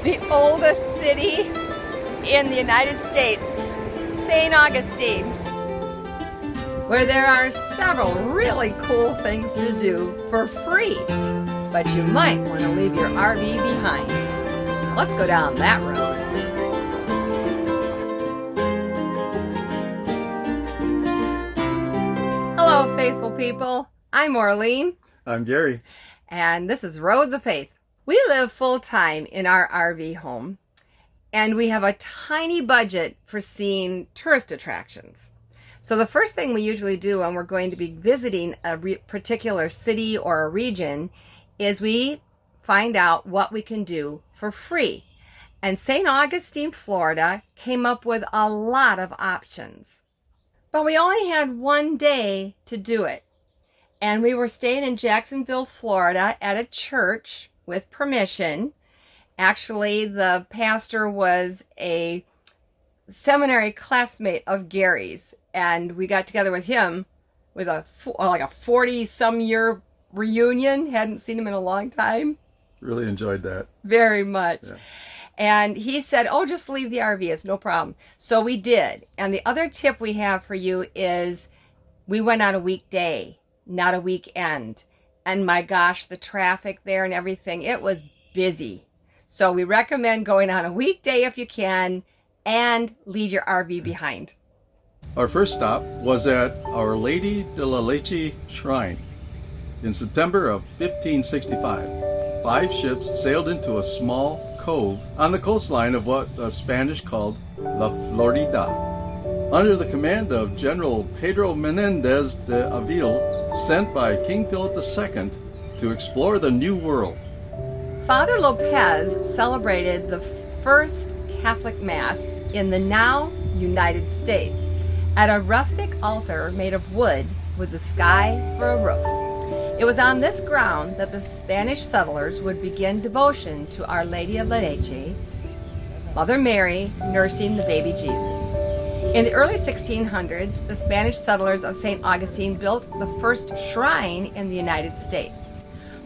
The oldest city in the United States, St. Augustine, where there are several really cool things to do for free, but you might want to leave your RV behind. Let's go down that road. Hello, faithful people. I'm Orlene. I'm Gary. And this is Roads of Faith. We live full-time in our RV home, and we have a tiny budget for seeing tourist attractions. So the first thing we usually do when we're going to be visiting a particular city or a region is we find out what we can do for free. And St. Augustine, Florida came up with a lot of options. But we only had one day to do it. And we were staying in Jacksonville, Florida at a church with permission. Actually, the pastor was a seminary classmate of Gary's, and we got together with him with a 40-some year reunion. Hadn't seen him in a long time. Really enjoyed that. Very much. Yeah. And he said, oh, just leave the RV. It's no problem. So we did. And the other tip we have for you is we went on a weekday, not a weekend. And my gosh, the traffic there and everything, it was busy. So we recommend going on a weekday if you can and leave your RV behind. Our first stop was at Our Lady de la Leche Shrine. In September of 1565, 5 ships sailed into a small cove on the coastline of what the Spanish called La Florida, under the command of General Pedro Menendez de Avil, sent by King Philip II to explore the New World. Father Lopez celebrated the first Catholic Mass in the now United States at a rustic altar made of wood with the sky for a roof. It was on this ground that the Spanish settlers would begin devotion to Our Lady of La Leche, Mother Mary nursing the baby Jesus. In the early 1600s, the Spanish settlers of St. Augustine built the first shrine in the United States.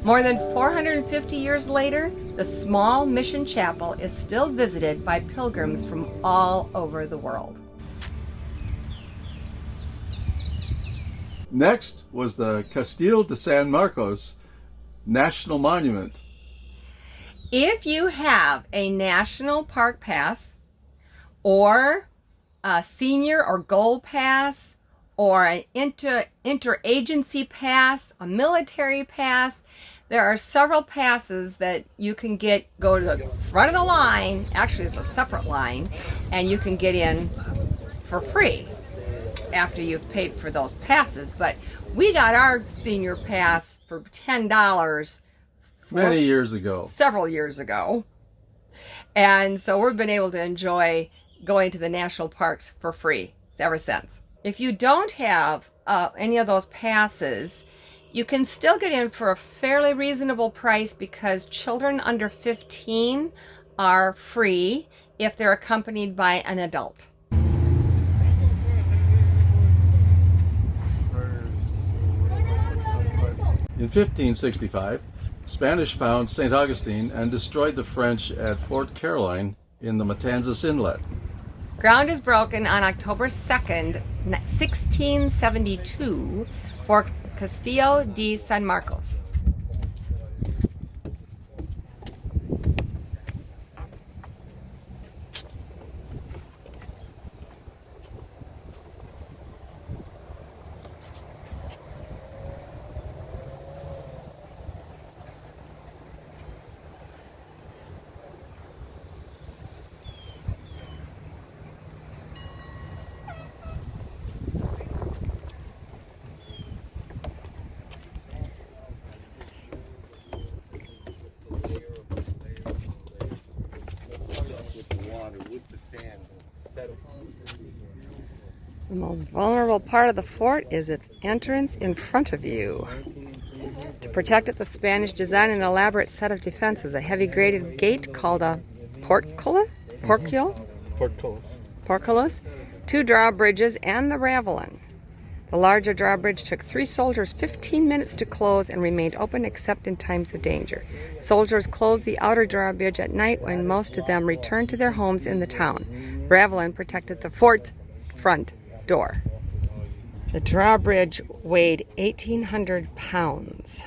More than 450 years later, the small mission chapel is still visited by pilgrims from all over the world. Next was the Castillo de San Marcos National Monument. If you have a National Park Pass or a senior or gold pass or an interagency pass, a military pass, there are several passes that you can go to the front of the line. Actually, it's a separate line, and you can get in for free after you've paid for those passes. But we got our senior pass for $10 many years ago. Several years ago. And so we've been able to enjoy going to the national parks for free ever since. If you don't have any of those passes, you can still get in for a fairly reasonable price because children under 15 are free if they're accompanied by an adult. In 1565, Spanish found St. Augustine and destroyed the French at Fort Caroline in the Matanzas Inlet. Ground is broken on October 2nd, 1672 for Castillo de San Marcos. The most vulnerable part of the fort is its entrance in front of you. To protect it, the Spanish designed an elaborate set of defenses, a heavy graded gate called a portcullis, 2 drawbridges, and the ravelin. The larger drawbridge took 3 soldiers 15 minutes to close and remained open except in times of danger. Soldiers closed the outer drawbridge at night when most of them returned to their homes in the town. Ravelin protected the fort's front door. The drawbridge weighed 1,800 pounds.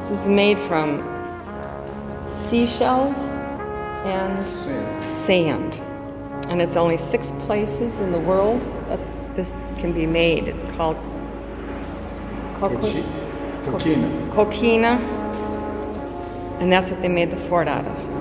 This is made from seashells and sand. And it's only 6 places in the world that this can be made. It's called Coquina. coquina. And that's what they made the fort out of.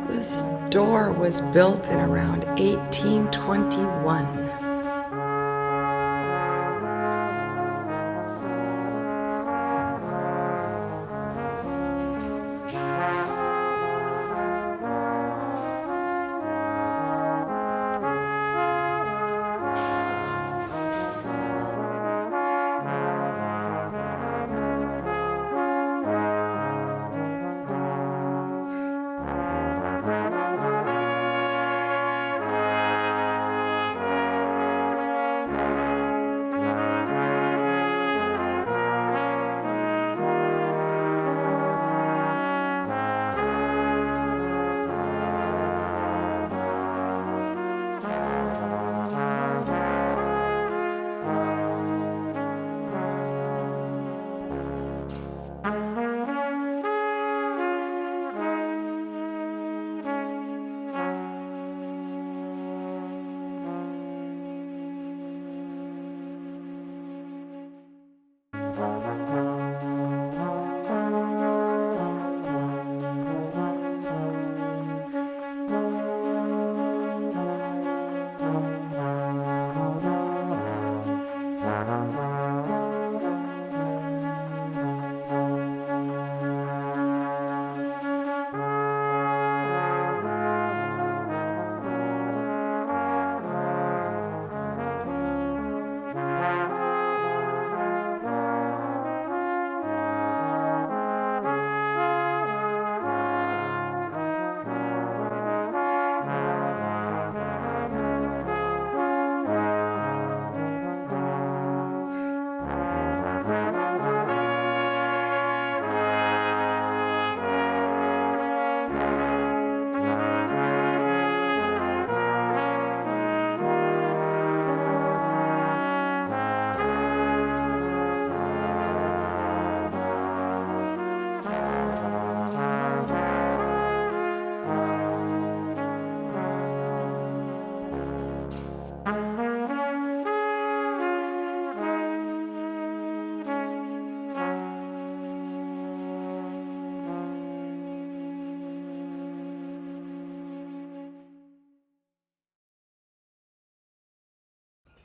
This door was built in around 1821.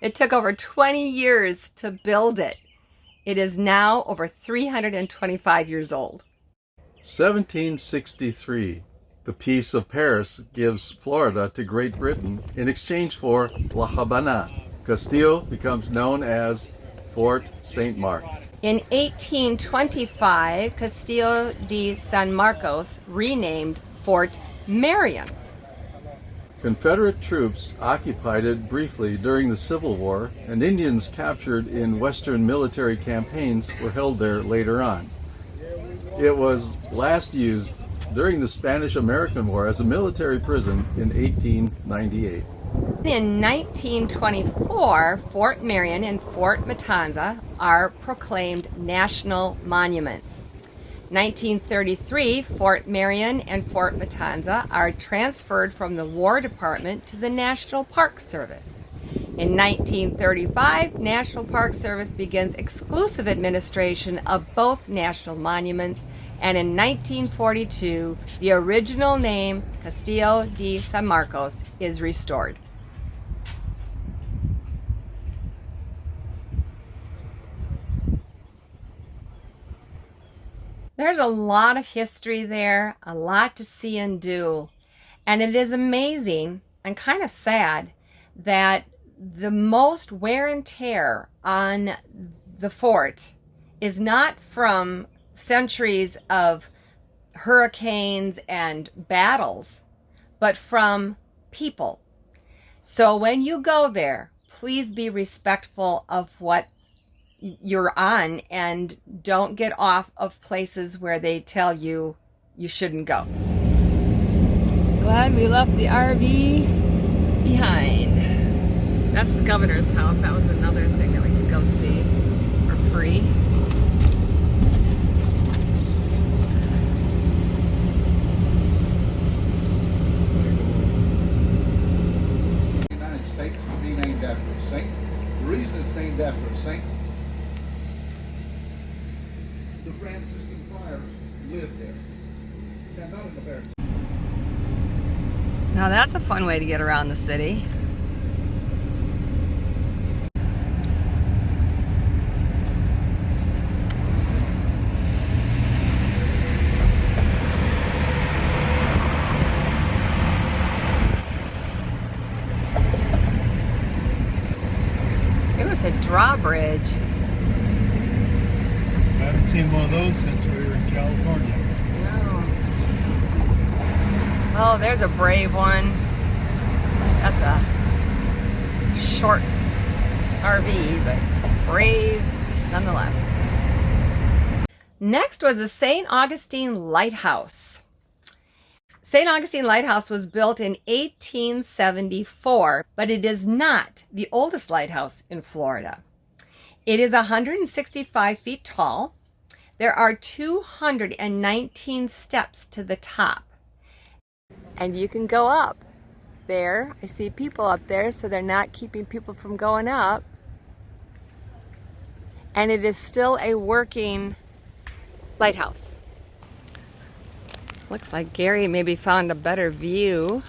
It took over 20 years to build it. It is now over 325 years old. 1763. The Peace of Paris gives Florida to Great Britain in exchange for La Habana. Castile becomes known as Fort St. Mark. In 1825, Castillo de San Marcos renamed Fort Marion. Confederate troops occupied it briefly during the Civil War, and Indians captured in Western military campaigns were held there later on. It was last used during the Spanish-American War as a military prison in 1898. In 1924, Fort Marion and Fort Matanza are proclaimed national monuments. 1933, Fort Marion and Fort Matanza are transferred from the War Department to the National Park Service. In 1935, National Park Service begins exclusive administration of both national monuments, and in 1942, the original name Castillo de San Marcos is restored. There's a lot of history there, a lot to see and do, and it is amazing and kind of sad that the most wear and tear on the fort is not from centuries of hurricanes and battles, but from people. So when you go there, please be respectful of what you're on and don't get off of places where they tell you you shouldn't go. Glad we left the RV behind. That's the governor's house. That was another thing that we could go see for free. The United States to be named after a saint. The reason it's named after a saint, the Franciscan friars lived there. Now, not in America. Now that's a fun way to get around the city. It was a drawbridge. I haven't seen one of those since we were in California. No. Oh, there's a brave one. That's a short RV, but brave nonetheless. Next was the St. Augustine Lighthouse. St. Augustine Lighthouse was built in 1874, but it is not the oldest lighthouse in Florida. It is 165 feet tall. There are 219 steps to the top. And you can go up there. I see people up there, so they're not keeping people from going up. And it is still a working lighthouse. Looks like Gary maybe found a better view.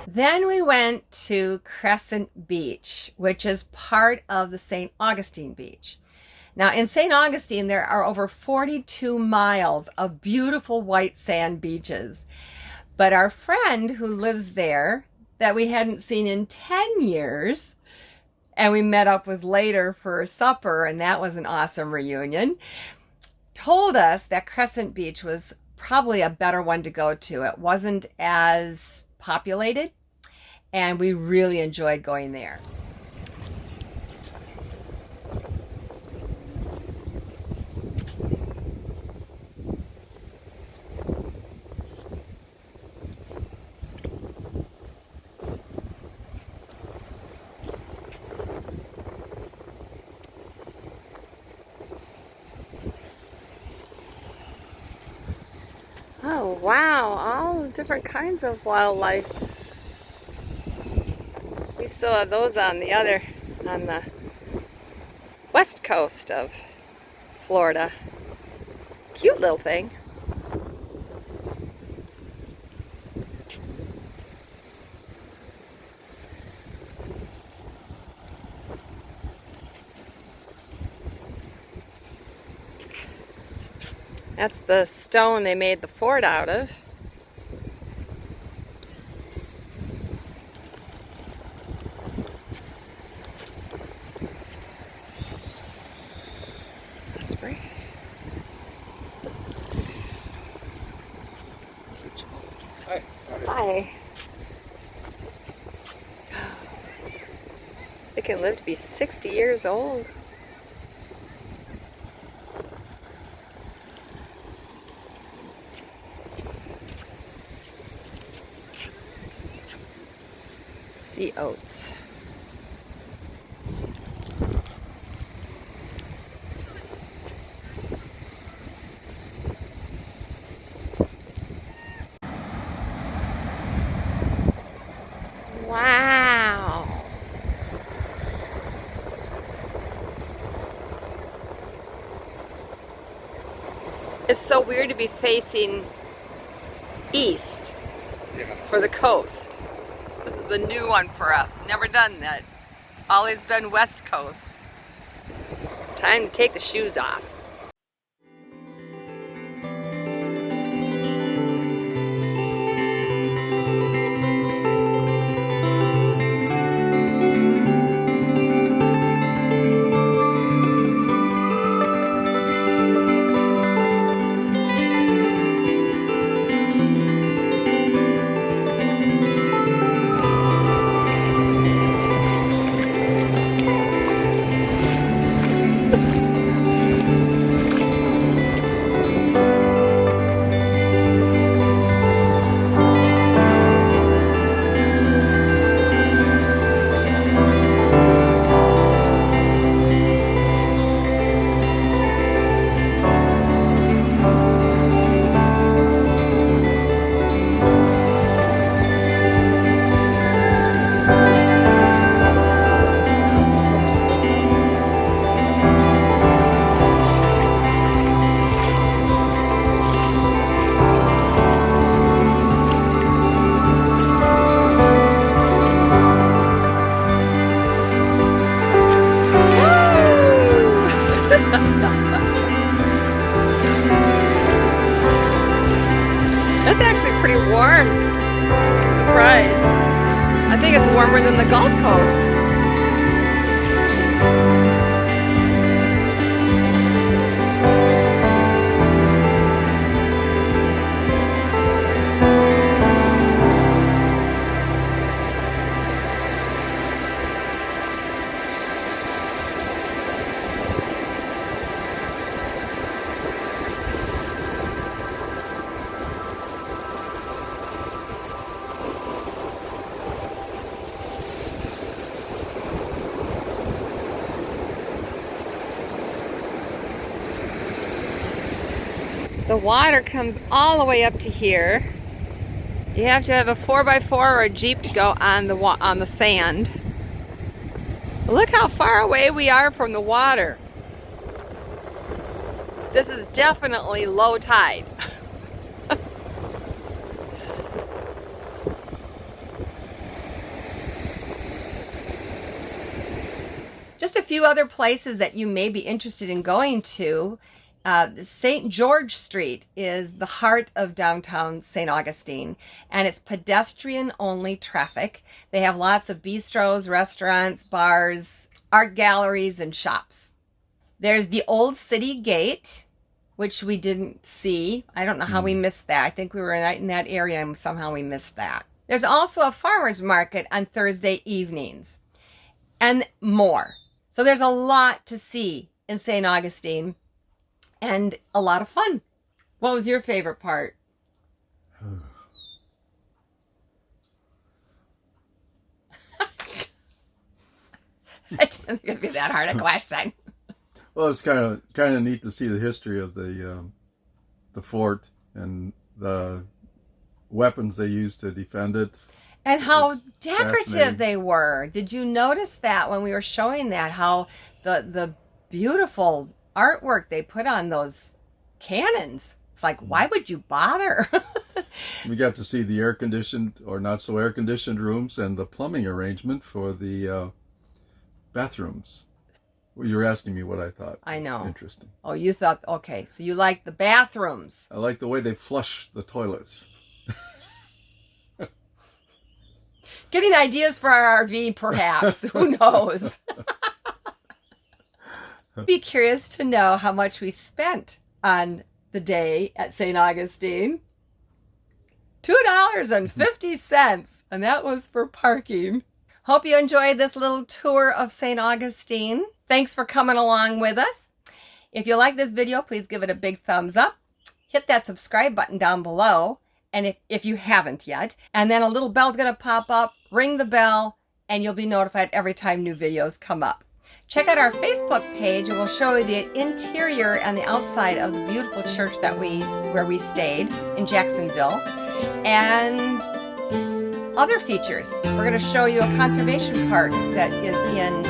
Then we went to Crescent Beach, which is part of the St. Augustine Beach. Now in St. Augustine, there are over 42 miles of beautiful white sand beaches. But our friend who lives there, that we hadn't seen in 10 years, and we met up with later for supper, and that was an awesome reunion, told us that Crescent Beach was probably a better one to go to. It wasn't as populated, and we really enjoyed going there. Oh wow, all different kinds of wildlife. We saw those on the west coast of Florida. Cute little thing. That's the stone they made the fort out of. Spray. Hi. Hi. They can live to be 60 years old. Sea oats. Wow. It's so weird to be facing east for the coast. This is a new one for us. Never done that. It's always been west coast. Time to take the shoes off. That's actually pretty warm. I'm surprised. I think it's warmer than the Gulf Coast. The water comes all the way up to here. You have to have a 4x4 or a Jeep to go on the sand. Look how far away we are from the water. This is definitely low tide. Just a few other places that you may be interested in going to. St. George Street is the heart of downtown St. Augustine, and it's pedestrian-only traffic. They have lots of bistros, restaurants, bars, art galleries, and shops. There's the Old City Gate, which we didn't see. I don't know how we missed that. I think we were in that area and somehow we missed that. There's also a farmer's market on Thursday evenings, and more. So there's a lot to see in St. Augustine. And a lot of fun. What was your favorite part? It didn't gonna be that hard a question. Well, it's kind of neat to see the history of the fort and the weapons they used to defend it. And how decorative they were. Did you notice that when we were showing that? How the beautiful artwork they put on those cannons. It's like, why would you bother? We got to see the air-conditioned or not so air-conditioned rooms and the plumbing arrangement for the bathrooms. Well, you're asking me what I thought. I know. Interesting. Oh, you thought, okay, so you like the bathrooms. I like the way they flush the toilets. Getting ideas for our RV, perhaps. Who knows? Be curious to know how much we spent on the day at St. Augustine. $2.50, and that was for parking. Hope you enjoyed this little tour of St. Augustine. Thanks for coming along with us. If you like this video, please give it a big thumbs up. Hit that subscribe button down below, and if you haven't yet. And then a little bell's going to pop up. Ring the bell, and you'll be notified every time new videos come up. Check out our Facebook page, and we'll show you the interior and the outside of the beautiful church where we stayed in Jacksonville, and other features. We're going to show you a conservation park that is in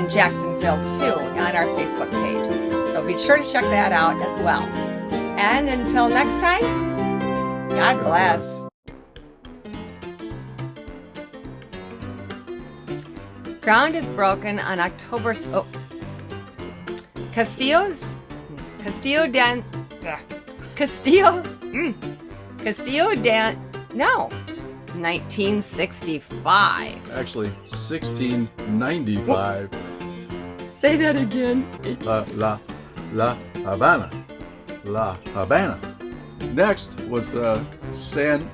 Jacksonville too on our Facebook page. So be sure to check that out as well. And until next time, God bless. Ground is broken on October. Castillo Dan. No, 1965. Actually, 1695. Oops. Say that again. La Habana. La Habana. Next was San.